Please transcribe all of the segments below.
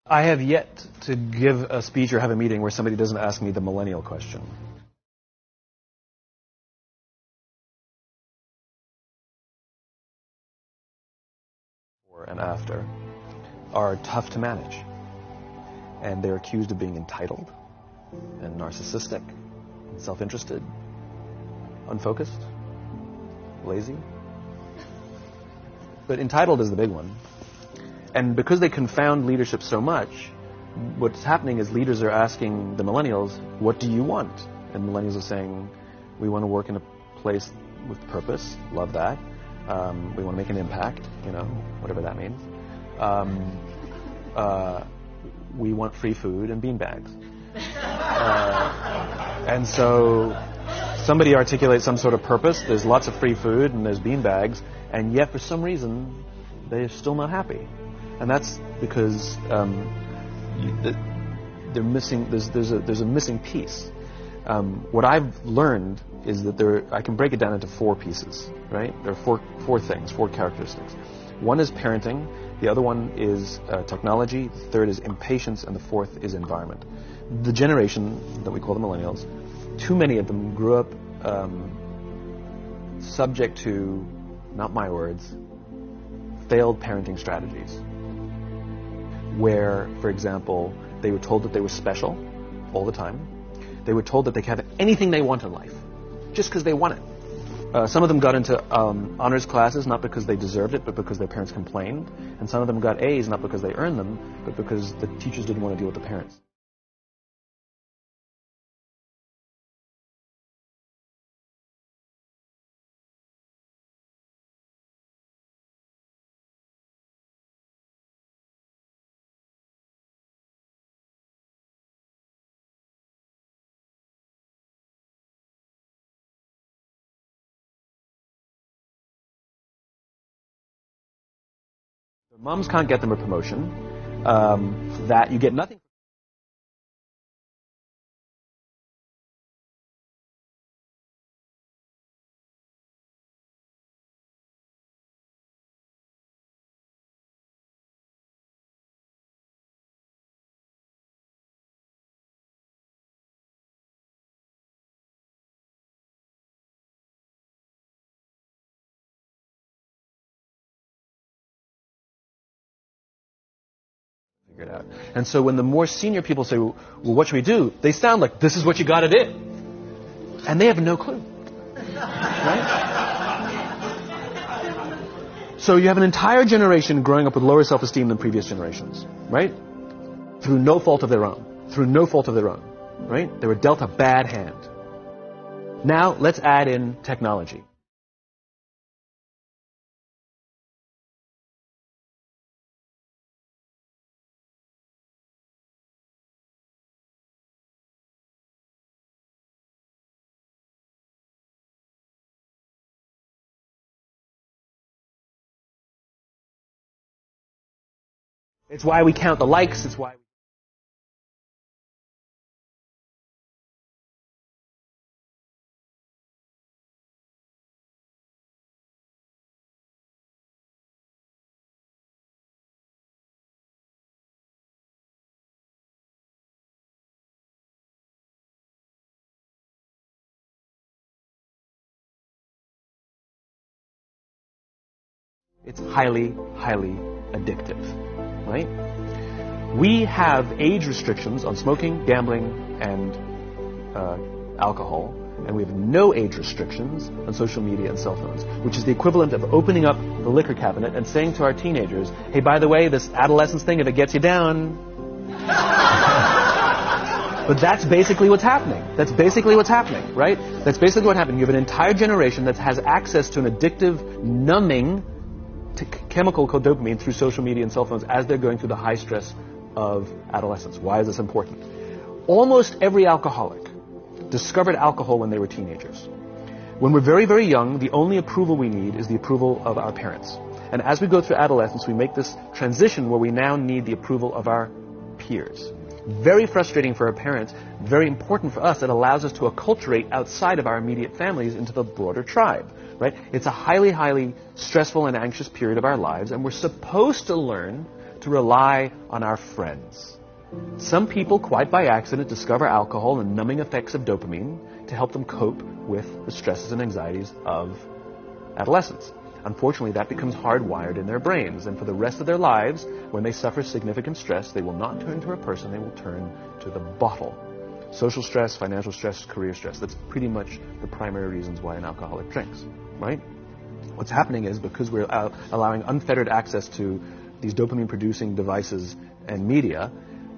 I have yet to give a speech or have a meeting where somebody doesn't ask me the millennial question. Before and after are tough to manage. And they're accused of being entitled and narcissistic and self-interested, unfocused, lazy. But entitled is the big one. And because they confound leadership so much, what's happening is leaders are asking the millennials, what do you want? And millennials are saying, we want to work in a place with purpose, love that. We want to make an impact, whatever that means. We want free food and beanbags. And so somebody articulates some sort of purpose, there's lots of free food and there's beanbags, and yet for some reason they're still not happy. And that's because they're missing. There's a missing piece. What I've learned is that I can break it down into 4 pieces. Right? There are four things, 4 characteristics. One is parenting. The other one is technology. The third is impatience, and the fourth is environment. The generation that we call the millennials, too many of them grew up subject to, not my words, failed parenting strategies. Where, for example, they were told that they were special all the time. They were told that they could have anything they want in life, just because they want it. Some of them got into honors classes, not because they deserved it, but because their parents complained. And some of them got A's, not because they earned them, but because the teachers didn't want to deal with the parents. Their moms can't get them a promotion. That you get nothing. Figure it out. And so when the more senior people say, well, what should we do? They sound like, this is what you got to do. And they have no clue. Right? So you have an entire generation growing up with lower self-esteem than previous generations. Right? Through no fault of their own. Through no fault of their own. Right? They were dealt a bad hand. Now, let's add in technology. It's why we count the likes. It's why. It's highly, highly addictive, right? We have age restrictions on smoking, gambling, and alcohol, and we have no age restrictions on social media and cell phones, which is the equivalent of opening up the liquor cabinet and saying to our teenagers, hey, by the way, this adolescence thing, if it gets you down... But that's basically what's happening. That's basically what's happening, right? That's basically what happened. You have an entire generation that has access to an addictive, numbing chemical called dopamine through social media and cell phones as they're going through the high stress of adolescence. Why is this important? Almost every alcoholic discovered alcohol when they were teenagers. When we're very, very young, the only approval we need is the approval of our parents. And as we go through adolescence, we make this transition where we now need the approval of our peers. Very frustrating for our parents, very important for us. It allows us to acculturate outside of our immediate families into the broader tribe. Right? It's a highly, highly stressful and anxious period of our lives, and we're supposed to learn to rely on our friends. Some people, quite by accident, discover alcohol and numbing effects of dopamine to help them cope with the stresses and anxieties of adolescence. Unfortunately, that becomes hardwired in their brains, and for the rest of their lives, when they suffer significant stress, they will not turn to a person, they will turn to the bottle. Social stress, financial stress, career stress. That's pretty much the primary reasons why an alcoholic drinks, right? What's happening is because we're allowing unfettered access to these dopamine-producing devices and media,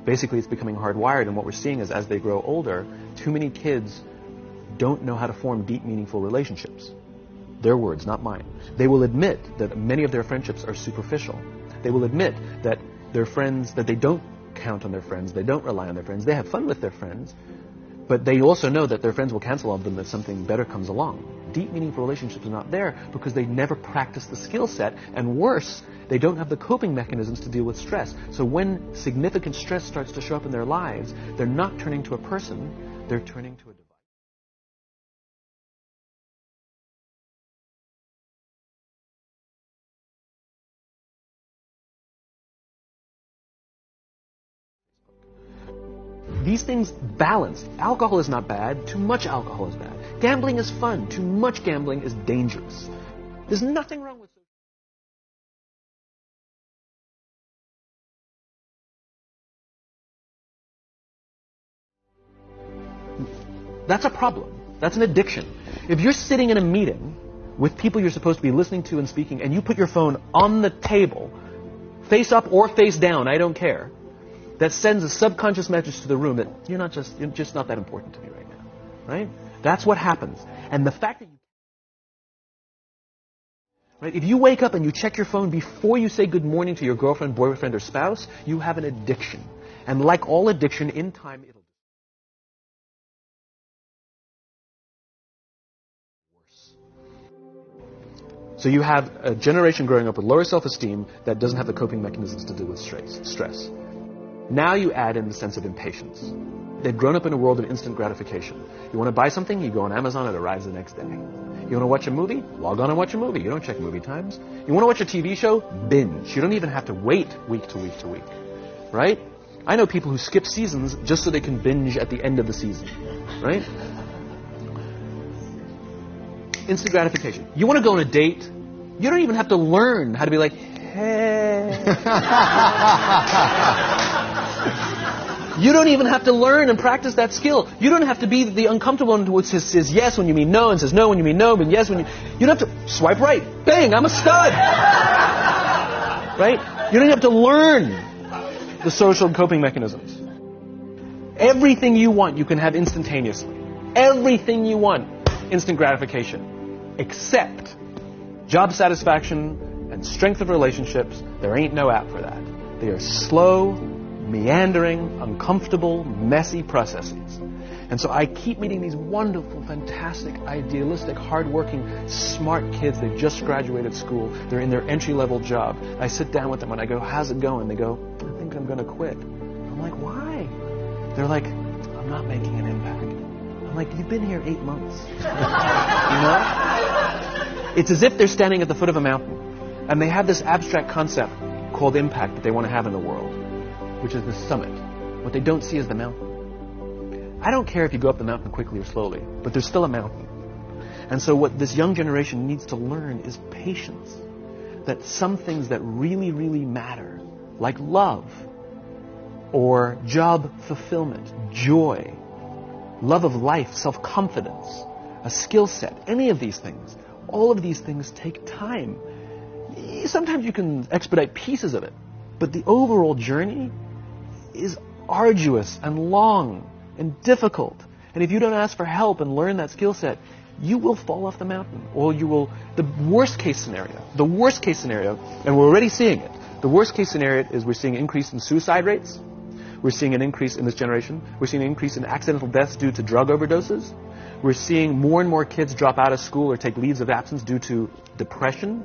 basically it's becoming hardwired, and what we're seeing is as they grow older, too many kids don't know how to form deep, meaningful relationships. Their words, not mine. They will admit that many of their friendships are superficial. They will admit that their friends, that they don't count on their friends, they don't rely on their friends, they have fun with their friends, but they also know that their friends will cancel on them if something better comes along. Deep, meaningful relationships are not there because they never practice the skill set, and worse, they don't have the coping mechanisms to deal with stress. So when significant stress starts to show up in their lives, they're not turning to a person, they're turning to a device. These things balance. Alcohol is not bad. Too much alcohol is bad. Gambling is fun. Too much gambling is dangerous. There's nothing wrong with it. That's a problem. That's an addiction. If you're sitting in a meeting with people you're supposed to be listening to and speaking, and you put your phone on the table, face up or face down, I don't care, that sends a subconscious message to the room that you're just not that important to me right now, right? That's what happens. And the fact that right, if you wake up and you check your phone before you say good morning to your girlfriend, boyfriend, or spouse, you have an addiction. And like all addiction, in time it'll be worse. So you have a generation growing up with lower self-esteem that doesn't have the coping mechanisms to deal with stress. Now you add in the sense of impatience. They've grown up in a world of instant gratification. You want to buy something, you go on Amazon, it arrives the next day. You want to watch a movie? Log on and watch a movie. You don't check movie times. You want to watch a TV show? Binge. You don't even have to wait week to week to week. Right? I know people who skip seasons just so they can binge at the end of the season. Right? Instant gratification. You want to go on a date? You don't even have to learn how to be like, hey. You don't even have to learn and practice that skill. You don't have to be the uncomfortable one who says yes when you mean no and says no when you mean no, but yes when you... You don't have to swipe right. Bang, I'm a stud. Right? You don't have to learn the social coping mechanisms. Everything you want, you can have instantaneously. Everything you want, instant gratification. Except job satisfaction and strength of relationships, there ain't no app for that. They are slow, meandering, uncomfortable, messy processes. And so I keep meeting these wonderful, fantastic, idealistic, hardworking, smart kids. They've just graduated school. They're in their entry-level job. I sit down with them and I go, how's it going? They go, I think I'm going to quit. I'm like, why? They're like, I'm not making an impact. I'm like, you've been here 8 months. You know? It's as if they're standing at the foot of a mountain and they have this abstract concept called impact that they want to have in the world, which is the summit. What they don't see is the mountain. I don't care if you go up the mountain quickly or slowly, but there's still a mountain. And so what this young generation needs to learn is patience. That some things that really, really matter, like love, or job fulfillment, joy, love of life, self-confidence, a skill set, any of these things, all of these things take time. Sometimes you can expedite pieces of it, but the overall journey is arduous and long and difficult. And if you don't ask for help and learn that skill set, you will fall off the mountain. Or you will, the worst case scenario, and we're already seeing it, the worst case scenario is we're seeing an increase in suicide rates. We're seeing an increase in this generation. We're seeing an increase in accidental deaths due to drug overdoses. We're seeing more and more kids drop out of school or take leaves of absence due to depression.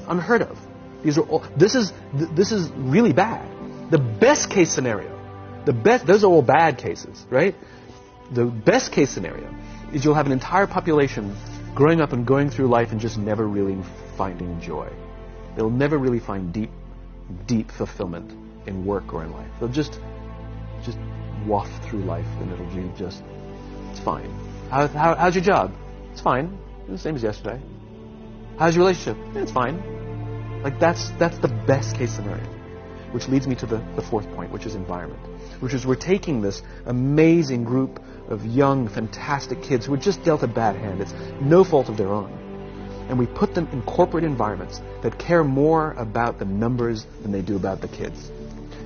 Unheard of. These are all, this is really bad. The best case scenario, those are all bad cases, right? The best case scenario is you'll have an entire population growing up and going through life and just never really finding joy. They'll never really find deep, deep fulfillment in work or in life. They'll just waft through life, and it'll be just, it's fine. How's your job? It's fine. It's the same as yesterday. How's your relationship? Yeah, it's fine. Like that's the best case scenario. Which leads me to the fourth point, which is environment. Which is we're taking this amazing group of young, fantastic kids who were just dealt a bad hand. It's no fault of their own. And we put them in corporate environments that care more about the numbers than they do about the kids.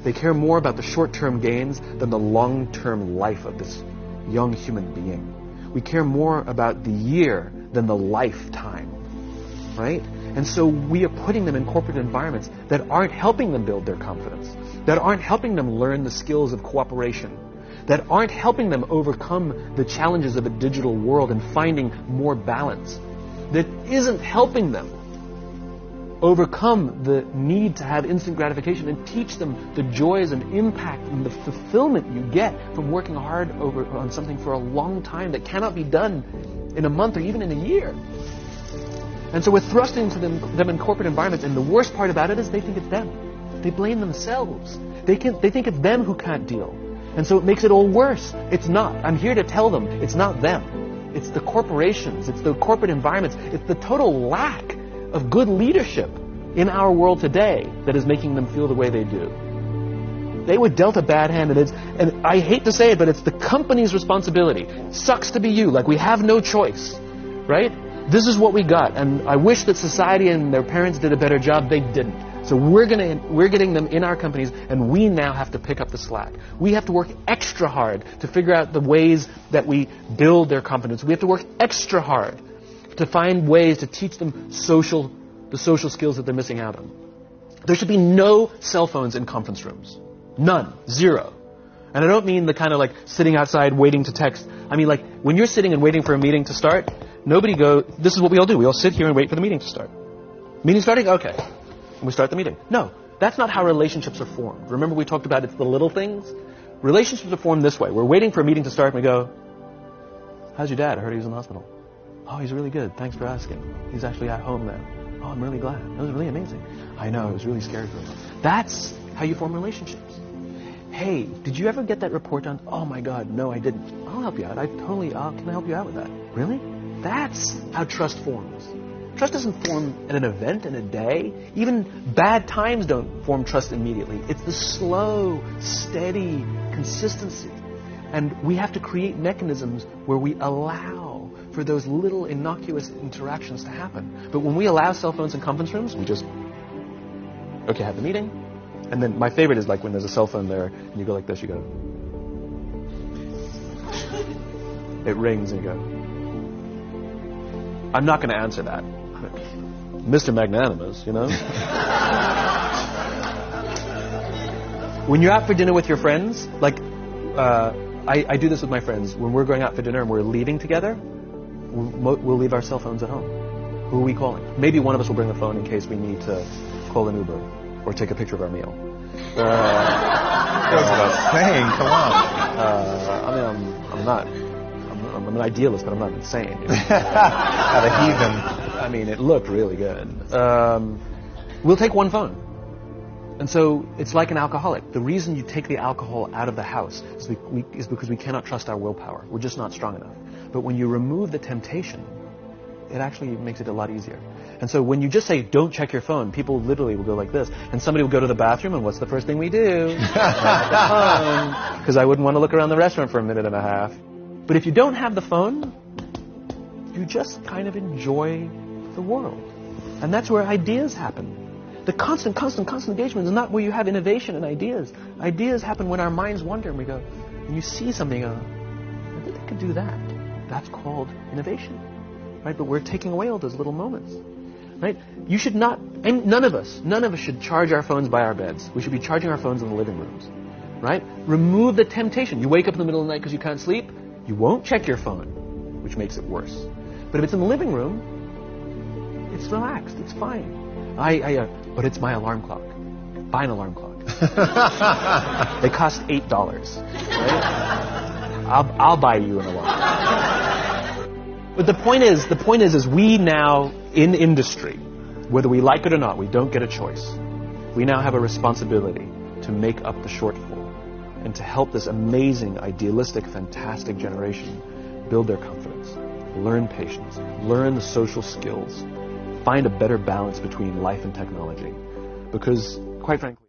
They care more about the short-term gains than the long-term life of this young human being. We care more about the year than the lifetime, right? And so we are putting them in corporate environments that aren't helping them build their confidence, that aren't helping them learn the skills of cooperation, that aren't helping them overcome the challenges of a digital world and finding more balance, that isn't helping them overcome the need to have instant gratification and teach them the joys and impact and the fulfillment you get from working hard on something for a long time that cannot be done in a month or even in a year. And so we're thrusting into them in corporate environments, and the worst part about it is they think it's them. They blame themselves. They think it's them who can't deal. And so it makes it all worse. It's not. I'm here to tell them it's not them. It's the corporations. It's the corporate environments. It's the total lack of good leadership in our world today that is making them feel the way they do. They were dealt a bad hand, and I hate to say it, but it's the company's responsibility. Sucks to be you. Like, we have no choice, right? This is what we got, and I wish that society and their parents did a better job. They didn't. So we're getting them in our companies, and we now have to pick up the slack. We have to work extra hard to figure out the ways that we build their confidence. We have to work extra hard to find ways to teach them the social skills that they're missing out on. There should be no cell phones in conference rooms. None. Zero. And I don't mean the kind of like sitting outside waiting to text. I mean like when you're sitting and waiting for a meeting to start, this is what we all do. We all sit here and wait for the meeting to start. Meeting starting? Okay. And we start the meeting. No, that's not how relationships are formed. Remember we talked about it's the little things? Relationships are formed this way. We're waiting for a meeting to start and we go, how's your dad? I heard he was in the hospital. Oh, he's really good. Thanks for asking. He's actually at home now. Oh, I'm really glad. That was really amazing. I know, it was really scary for him. That's how you form relationships. Hey, did you ever get that report done? Oh my God, no, I didn't. I'll help you out. Can I help you out with that? Really? That's how trust forms. Trust doesn't form at an event in a day. Even bad times don't form trust immediately. It's the slow, steady consistency. And we have to create mechanisms where we allow for those little innocuous interactions to happen. But when we allow cell phones in conference rooms, we just, okay, have the meeting. And then my favorite is like when there's a cell phone there and you go like this, you go. It rings and you go. I'm not going to answer that. Mr. Magnanimous, you know? When you're out for dinner with your friends, like I do this with my friends. When we're going out for dinner and we're leaving together, we'll leave our cell phones at home. Who are we calling? Maybe one of us will bring the phone in case we need to call an Uber or take a picture of our meal. Goes without saying, come on. I'm an idealist, but I'm not insane. You know? Not a heathen. I mean, it looked really good. We'll take one phone. And so it's like an alcoholic. The reason you take the alcohol out of the house is because we cannot trust our willpower. We're just not strong enough. But when you remove the temptation, it actually makes it a lot easier. And so when you just say, don't check your phone, people literally will go like this. And somebody will go to the bathroom, and what's the first thing we do? Because I wouldn't want to look around the restaurant for a minute and a half. But if you don't have the phone, you just kind of enjoy the world. And that's where ideas happen. The constant engagement is not where you have innovation and ideas. Ideas happen when our minds wander and we go, and you see something, I think I could do that. That's called innovation, right? But we're taking away all those little moments, right? You should not, and none of us should charge our phones by our beds. We should be charging our phones in the living rooms, right? Remove the temptation. You wake up in the middle of the night because you can't sleep, you won't check your phone, which makes it worse. But if it's in the living room, it's relaxed, it's fine. But it's my alarm clock. Buy an alarm clock. They cost $8. Right? I'll buy you an alarm. But the point is we now in industry, whether we like it or not, we don't get a choice. We now have a responsibility to make up the shortfall and to help this amazing, idealistic, fantastic generation build their confidence, learn patience, learn the social skills, find a better balance between life and technology. Because, quite frankly,